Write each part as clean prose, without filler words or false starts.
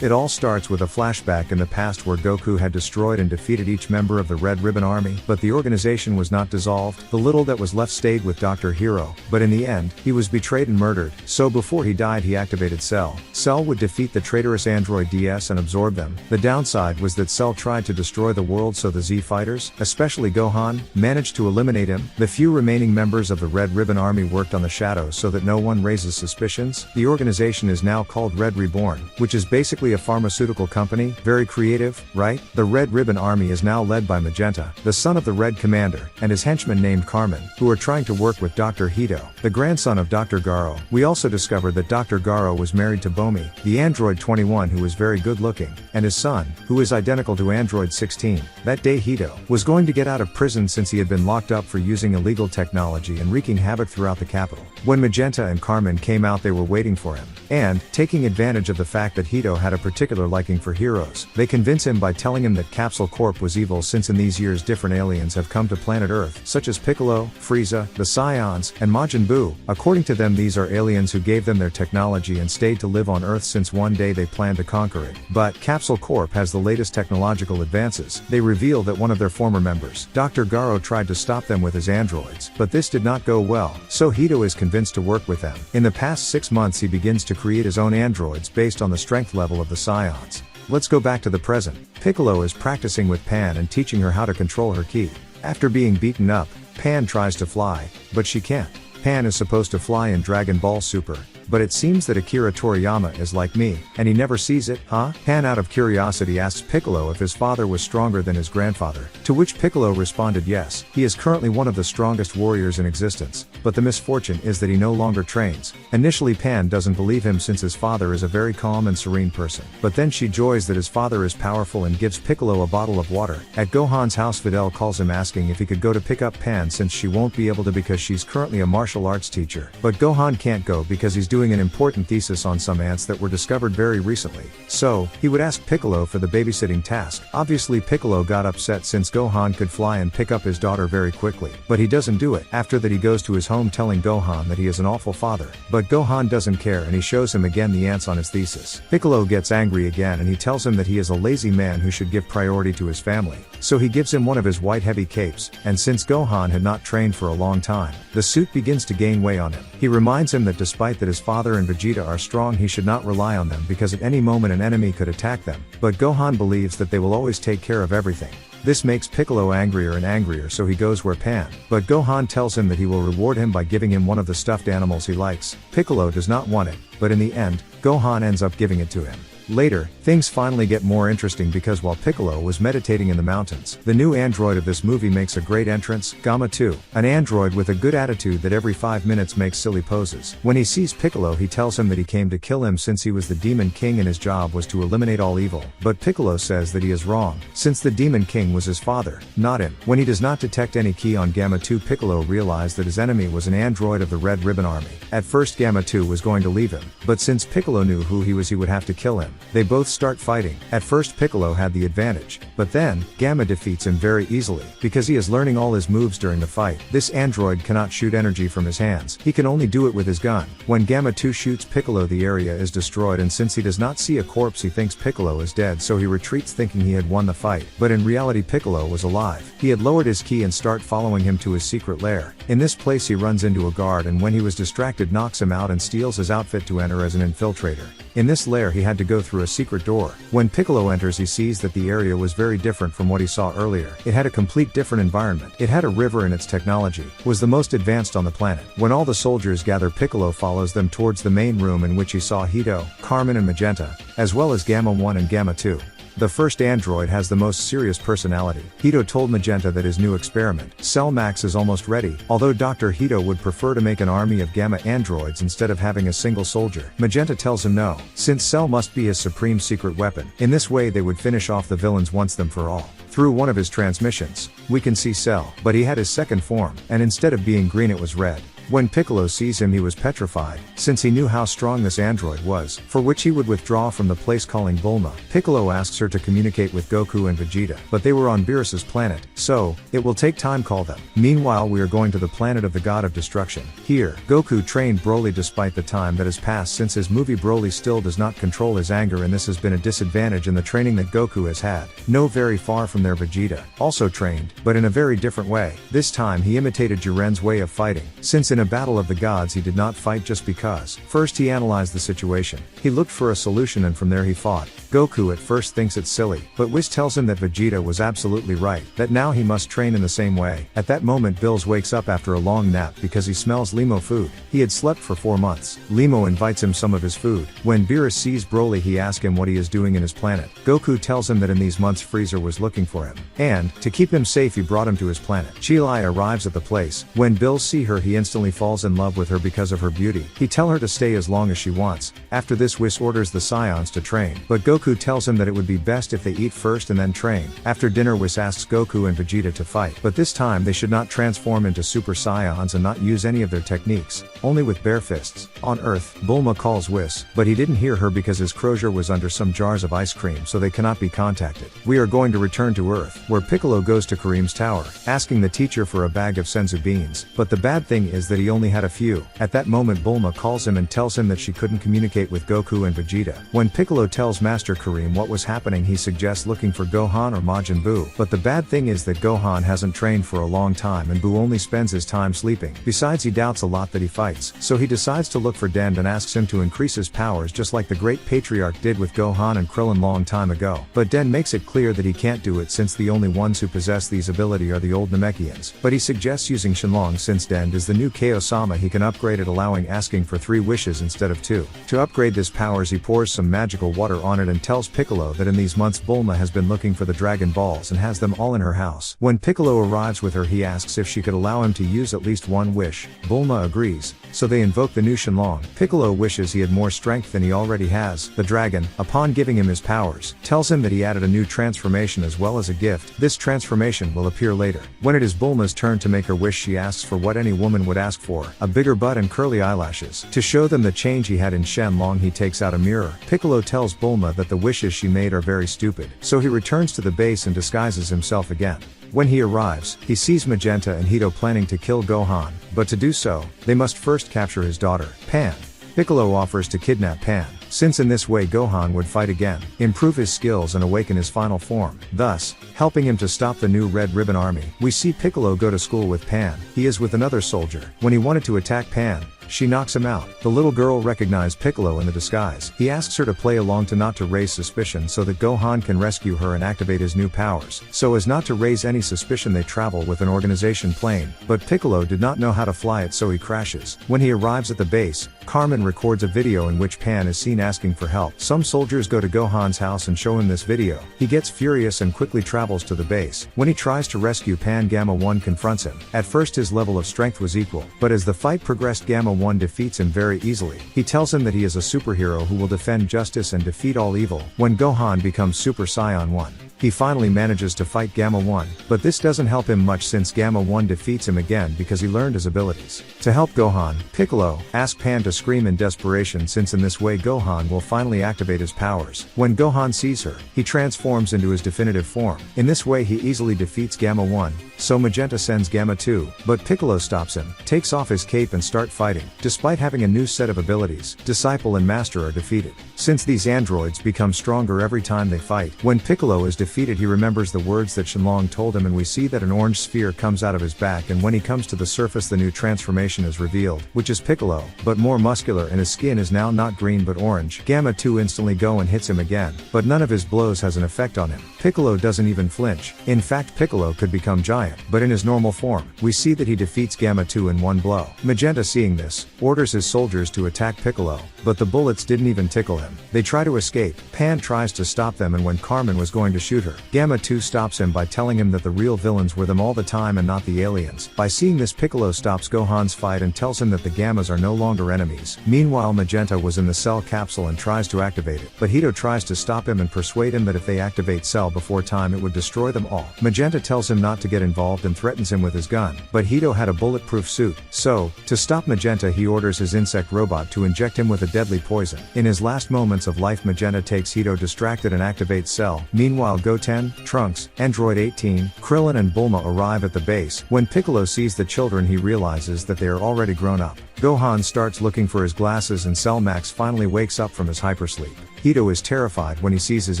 It all starts with a flashback in the past where Goku had destroyed and defeated each member of the Red Ribbon Army, but the organization was not dissolved. The little that was left stayed with Dr. Hero, but in the end, he was betrayed and murdered, so before he died he activated Cell. Cell would defeat the traitorous android DS and absorb them. The downside was that Cell tried to destroy the world, so the Z fighters, especially Gohan, managed to eliminate him. The few remaining members of the Red Ribbon Army worked on the shadows so that no one raises suspicions. The organization is now called Red Reborn, which is basically a pharmaceutical company. Very creative, right? The Red Ribbon Army is now led by Magenta, the son of the Red Commander, and his henchman named Carmen, who are trying to work with Dr. Hito, the grandson of Dr. Garo. We also discovered that Dr. Garo was married to Bomi, the android 21 who was very good looking, and his son, who is identical to android 16. That day Hito was going to get out of prison since he had been locked up for using illegal technology and wreaking havoc throughout the capital. When Magenta and Carmen came out, they were waiting for him, and, taking advantage of the fact that Hito had a particular liking for heroes, they convince him by telling him that Capsule Corp was evil, since in these years different aliens have come to planet Earth, such as Piccolo, Frieza, the Scions, and Majin Buu. According to them, these are aliens who gave them their technology and stayed to live on Earth since one day they planned to conquer it. But Capsule Corp has the latest technological advances. They reveal that one of their former members, Dr. Garo, tried to stop them with his androids, but this did not go well, so Hito is convinced to work with them. In the past 6 months he begins to create his own androids based on the strength level of the Scions. Let's go back to the present. Piccolo is practicing with Pan and teaching her how to control her ki. After being beaten up, Pan tries to fly, but she can't. Pan is supposed to fly in Dragon Ball Super, but it seems that Akira Toriyama is like me, and he never sees it, huh? Pan out of curiosity asks Piccolo if his father was stronger than his grandfather, to which Piccolo responded yes, he is currently one of the strongest warriors in existence, but the misfortune is that he no longer trains. Initially Pan doesn't believe him since his father is a very calm and serene person, but then she joys that his father is powerful and gives Piccolo a bottle of water. At Gohan's house Videl calls him asking if he could go to pick up Pan since she won't be able to because she's currently a martial arts teacher, but Gohan can't go because he's doing an important thesis on some ants that were discovered very recently, so he would ask Piccolo for the babysitting task. Obviously Piccolo got upset since Gohan could fly and pick up his daughter very quickly, but he doesn't do it. After that he goes to his home telling Gohan that he is an awful father, but Gohan doesn't care and he shows him again the ants on his thesis. Piccolo gets angry again and he tells him that he is a lazy man who should give priority to his family, so he gives him one of his white heavy capes, and since Gohan had not trained for a long time, the suit begins to gain weight on him. He reminds him that despite that his father and Vegeta are strong, he should not rely on them because at any moment an enemy could attack them, but Gohan believes that they will always take care of everything. This makes Piccolo angrier and angrier, so he goes where Pan, but Gohan tells him that he will reward him by giving him one of the stuffed animals he likes. Piccolo does not want it, but in the end, Gohan ends up giving it to him. Later, things finally get more interesting because while Piccolo was meditating in the mountains, the new android of this movie makes a great entrance, Gamma 2, an android with a good attitude that every 5 minutes makes silly poses. When he sees Piccolo he tells him that he came to kill him since he was the Demon King and his job was to eliminate all evil, but Piccolo says that he is wrong, since the Demon King was his father, not him. When he does not detect any ki on Gamma 2, Piccolo realized that his enemy was an android of the Red Ribbon Army. At first Gamma 2 was going to leave him, but since Piccolo knew who he was he would have to kill him. They both start fighting. At first Piccolo had the advantage, but then, Gamma defeats him very easily, because he is learning all his moves during the fight. This android cannot shoot energy from his hands, he can only do it with his gun. When Gamma 2 shoots Piccolo the area is destroyed, and since he does not see a corpse he thinks Piccolo is dead, so he retreats thinking he had won the fight, but in reality Piccolo was alive. He had lowered his ki and start following him to his secret lair. In this place he runs into a guard and when he was distracted knocks him out and steals his outfit to enter as an infiltrator. In this lair he had to go through a secret door. When Piccolo enters he sees that the area was very different from what he saw earlier. It had a complete different environment. It had a river and its technology was the most advanced on the planet. When all the soldiers gather Piccolo follows them towards the main room in which he saw Hito, Carmen and Magenta, as well as Gamma 1 and Gamma 2. The first android has the most serious personality. Hito told Magenta that his new experiment, Cell Max, is almost ready, although Dr. Hito would prefer to make an army of Gamma androids instead of having a single soldier. Magenta tells him no, since Cell must be his supreme secret weapon. In this way they would finish off the villains once them for all. Through one of his transmissions, we can see Cell, but he had his second form, and instead of being green it was red. When Piccolo sees him he was petrified, since he knew how strong this android was, for which he would withdraw from the place calling Bulma. Piccolo asks her to communicate with Goku and Vegeta, but they were on Beerus's planet, so, it will take time call them. Meanwhile we are going to the planet of the God of Destruction. Here, Goku trained Broly despite the time that has passed since his movie Broly still does not control his anger, and this has been a disadvantage in the training that Goku has had. No, very far from there Vegeta, also trained, but in a very different way. This time he imitated Jiren's way of fighting, since in a battle of the gods he did not fight just because. First he analyzed the situation. He looked for a solution and from there he fought. Goku at first thinks it's silly, but Whis tells him that Vegeta was absolutely right, that now he must train in the same way. At that moment Bills wakes up after a long nap because he smells Limo food. He had slept for 4 months. Limo invites him some of his food. When Beerus sees Broly he asks him what he is doing in his planet. Goku tells him that in these months Frieza was looking for him, and, to keep him safe he brought him to his planet. Chi-Lai arrives at the place. When Bills see her he instantly falls in love with her because of her beauty. He tells her to stay as long as she wants. After this Whis orders the Scions to train, but Goku tells him that it would be best if they eat first and then train. After dinner Whis asks Goku and Vegeta to fight, but this time they should not transform into Super Saiyan and not use any of their techniques, only with bare fists. On Earth, Bulma calls Whis, but he didn't hear her because his crozier was under some jars of ice cream so they cannot be contacted. We are going to return to Earth, where Piccolo goes to Kareem's tower, asking the teacher for a bag of senzu beans, but the bad thing is that he only had a few. At that moment Bulma calls him and tells him that she couldn't communicate with Goku and Vegeta. When Piccolo tells Master Kareem what was happening he suggests looking for Gohan or Majin Buu, but the bad thing is that Gohan hasn't trained for a long time and Buu only spends his time sleeping. Besides he doubts a lot that he fights, so he decides to look for Dende and asks him to increase his powers just like the great patriarch did with Gohan and Krillin long time ago. But Dende makes it clear that he can't do it since the only ones who possess these ability are the old Namekians, but he suggests using Shenlong since Dende is the new Kaosama he can upgrade it, allowing asking for 3 wishes instead of 2. To upgrade this powers he pours some magical water on it and tells Piccolo that in these months Bulma has been looking for the Dragon Balls and has them all in her house. When Piccolo arrives with her he asks if she could allow him to use at least 1 wish. Bulma agrees, so they invoke the new Shenlong. Piccolo wishes he had more strength than he already has. The dragon, upon giving him his powers, tells him that he added a new transformation as well as a gift. This transformation will appear later. When it is Bulma's turn to make her wish she asks for what any woman would ask for, a bigger butt and curly eyelashes. To show them the change he had in Shenlong he takes out a mirror. Piccolo tells Bulma that the wishes she made are very stupid, so he returns to the base and disguises himself again. When he arrives, he sees Magenta and Hito planning to kill Gohan, but to do so, they must first capture his daughter, Pan. Piccolo offers to kidnap Pan, since in this way Gohan would fight again, improve his skills and awaken his final form, thus, helping him to stop the new Red Ribbon Army. We see Piccolo go to school with Pan. He is with another soldier. When he wanted to attack Pan, she knocks him out. The little girl recognized Piccolo in the disguise. He asks her to play along to not to raise suspicion so that Gohan can rescue her and activate his new powers. So as not to raise any suspicion they travel with an organization plane, but Piccolo did not know how to fly it so he crashes. When he arrives at the base, Carmen records a video in which Pan is seen asking for help. Some soldiers go to Gohan's house and show him this video. He gets furious and quickly travels to the base. When he tries to rescue Pan, Gamma 1 confronts him. At first his level of strength was equal, but as the fight progressed Gamma 1 defeats him very easily. He tells him that he is a superhero who will defend justice and defeat all evil. When Gohan becomes Super Saiyan 1, he finally manages to fight Gamma 1, but this doesn't help him much since Gamma 1 defeats him again because he learned his abilities. To help Gohan, Piccolo asks Pan to scream in desperation since in this way Gohan will finally activate his powers. When Gohan sees her, he transforms into his definitive form. In this way he easily defeats Gamma 1, so Magenta sends Gamma 2, but Piccolo stops him, takes off his cape and start fighting. Despite having a new set of abilities, Disciple and Master are defeated. Since these androids become stronger every time they fight, when Piccolo is defeated he remembers the words that Shenlong told him and we see that an orange sphere comes out of his back and when he comes to the surface the new transformation is revealed, which is Piccolo, but more muscular and his skin is now not green but orange. Gamma 2 instantly go and hits him again, but none of his blows has an effect on him. Piccolo doesn't even flinch. In fact Piccolo could become giant, but in his normal form. We see that he defeats Gamma 2 in one blow. Magenta seeing this, orders his soldiers to attack Piccolo, but the bullets didn't even tickle him. They try to escape. Pan tries to stop them and when Carmen was going to shoot shoot her. Gamma 2 stops him by telling him that the real villains were them all the time and not the aliens. By seeing this, Piccolo stops Gohan's fight and tells him that the Gammas are no longer enemies. Meanwhile, Magenta was in the Cell capsule and tries to activate it, but Hito tries to stop him and persuade him that if they activate Cell before time it would destroy them all. Magenta tells him not to get involved and threatens him with his gun, but Hito had a bulletproof suit, so, to stop Magenta he orders his insect robot to inject him with a deadly poison. In his last moments of life, Magenta takes Hito distracted and activates Cell. Meanwhile, Goten, Trunks, Android 18, Krillin and Bulma arrive at the base. When Piccolo sees the children he realizes that they are already grown up. Gohan starts looking for his glasses and Cell Max finally wakes up from his hypersleep. Hito is terrified when he sees his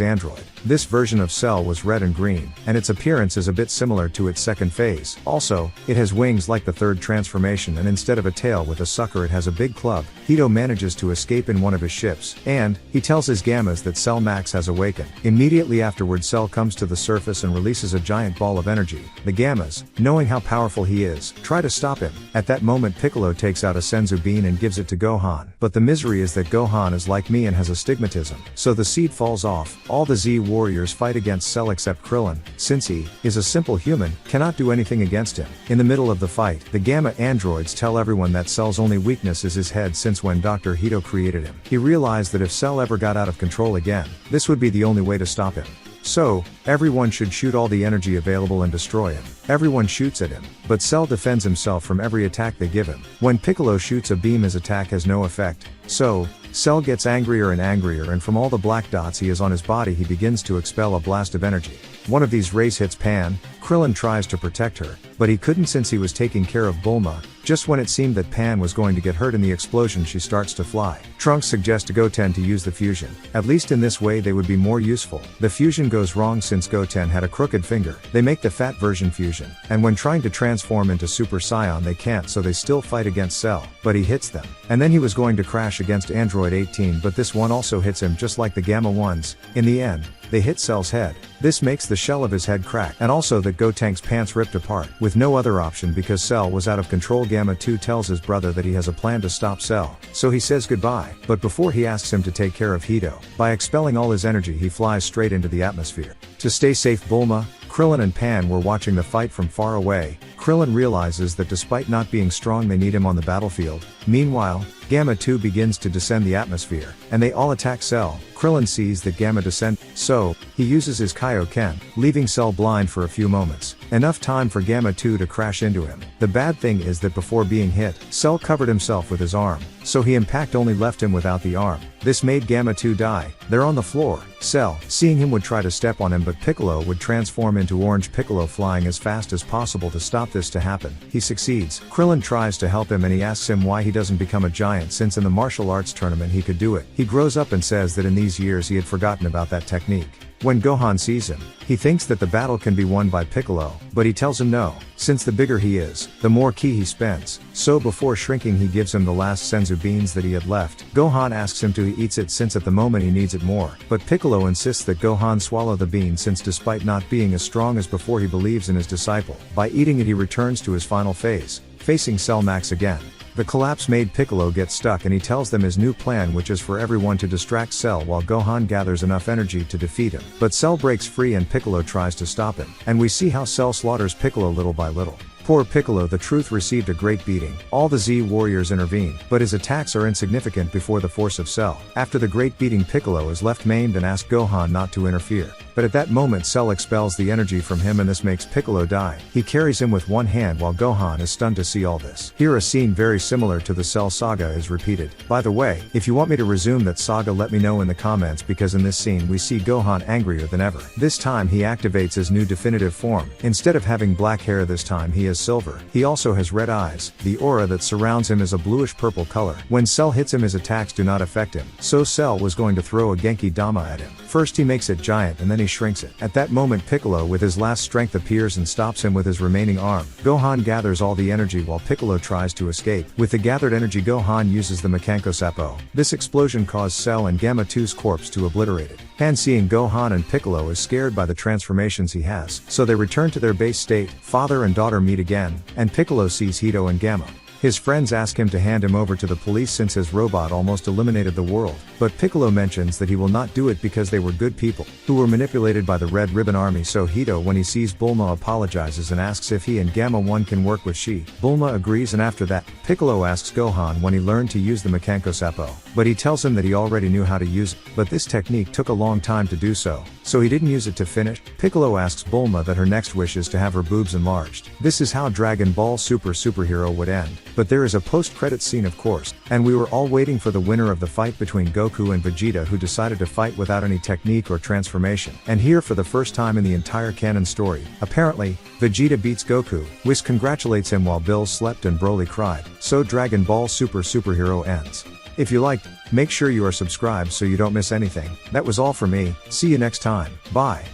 android. This version of Cell was red and green, and its appearance is a bit similar to its second phase. Also, it has wings like the third transformation, and instead of a tail with a sucker it has a big club. Hito manages to escape in one of his ships, and he tells his Gammas that Cell Max has awakened. Immediately afterward, Cell comes to the surface and releases a giant ball of energy. The Gammas, knowing how powerful he is, try to stop him. At that moment, Piccolo takes out a Senzu bean and gives it to Gohan. But the misery is that Gohan is like me and has astigmatism. So the seed falls off. All the Z warriors fight against Cell except Krillin, since he is a simple human, cannot do anything against him. In the middle of the fight, the Gamma androids tell everyone that Cell's only weakness is his head, since when Dr. Hito created him, he realized that if Cell ever got out of control again, this would be the only way to stop him. So, everyone should shoot all the energy available and destroy him. Everyone shoots at him, but Cell defends himself from every attack they give him. When Piccolo shoots a beam, his attack has no effect. So, Cell gets angrier and angrier, and from all the black dots he has on his body he begins to expel a blast of energy. One of these rays hits Pan. Krillin tries to protect her, but he couldn't since he was taking care of Bulma. Just when it seemed that Pan was going to get hurt in the explosion, she starts to fly. Trunks suggests to Goten to use the fusion. At least in this way they would be more useful. The fusion goes wrong since Goten had a crooked finger. They make the fat version fusion, and when trying to transform into Super Saiyan they can't, so they still fight against Cell, but he hits them. And then he was going to crash against Android 18, but this one also hits him just like the Gamma ones. In the end, they hit Cell's head. This makes the shell of his head crack, and also that Gotenks' pants ripped apart. With no other option because Cell was out of control, Gamma 2 tells his brother that he has a plan to stop Cell, so he says goodbye, but before he asks him to take care of Hito. By expelling all his energy he flies straight into the atmosphere. To stay safe, Bulma, Krillin and Pan were watching the fight from far away. Krillin realizes that despite not being strong they need him on the battlefield. Meanwhile, Gamma 2 begins to descend the atmosphere, and they all attack Cell. Krillin sees that Gamma descend, so he uses his Kaioken, leaving Cell blind for a few moments. Enough time for Gamma 2 to crash into him. The bad thing is that before being hit, Cell covered himself with his arm, so he impact only left him without the arm. This made Gamma 2 die. They're on the floor. Cell, seeing him, would try to step on him, but Piccolo would transform into Orange Piccolo, flying as fast as possible to stop this to happen. He succeeds. Krillin tries to help him and he asks him why he doesn't become a giant, since in the martial arts tournament he could do it. He grows up and says that in these years he had forgotten about that technique. When Gohan sees him, he thinks that the battle can be won by Piccolo, but he tells him no, since the bigger he is, the more ki he spends. So before shrinking he gives him the last Senzu beans that he had left. Gohan asks him to, he eats it since at the moment he needs it more, but Piccolo insists that Gohan swallow the bean since despite not being as strong as before he believes in his disciple. By eating it he returns to his final phase, facing Cell Max again. The collapse made Piccolo get stuck and he tells them his new plan, which is for everyone to distract Cell while Gohan gathers enough energy to defeat him. But Cell breaks free and Piccolo tries to stop him, and we see how Cell slaughters Piccolo little by little. Poor Piccolo the Truth received a great beating. All the Z warriors intervene, but his attacks are insignificant before the force of Cell. After the great beating, Piccolo is left maimed and asks Gohan not to interfere. But at that moment Cell expels the energy from him and this makes Piccolo die. He carries him with one hand while Gohan is stunned to see all this. Here a scene very similar to the Cell saga is repeated. By the way, if you want me to resume that saga, let me know in the comments, because in this scene we see Gohan angrier than ever. This time he activates his new definitive form. Instead of having black hair this time he has silver. He also has red eyes. The aura that surrounds him is a bluish purple color. When Cell hits him his attacks do not affect him. So Cell was going to throw a Genki Dama at him. First he makes it giant and then he shrinks it. At that moment Piccolo with his last strength appears and stops him with his remaining arm. Gohan gathers all the energy while Piccolo tries to escape. With the gathered energy Gohan uses the Mekanko Sappo. This explosion caused Cell and Gamma 2's corpse to obliterate it. Pan, seeing Gohan and Piccolo, is scared by the transformations he has, so they return to their base state. Father and daughter meet again, and Piccolo sees Hito and Gamma. His friends ask him to hand him over to the police since his robot almost eliminated the world, but Piccolo mentions that he will not do it because they were good people, who were manipulated by the Red Ribbon Army. So Hito, when he sees Bulma, apologizes and asks if he and Gamma 1 can work with she. Bulma agrees, and after that, Piccolo asks Gohan when he learned to use the Mekanko Sappo, but he tells him that he already knew how to use it, but this technique took a long time to do so he didn't use it to finish. Piccolo asks Bulma that her next wish is to have her boobs enlarged. This is how Dragon Ball Super Superhero would end, but there is a post-credits scene, of course, and we were all waiting for the winner of the fight between Goku and Vegeta, who decided to fight without any technique or transformation. And here, for the first time in the entire canon story, apparently, Vegeta beats Goku. Whis congratulates him while Bills slept and Broly cried. So Dragon Ball Super Superhero ends. If you liked, make sure you are subscribed so you don't miss anything. That was all for me. See you next time. Bye.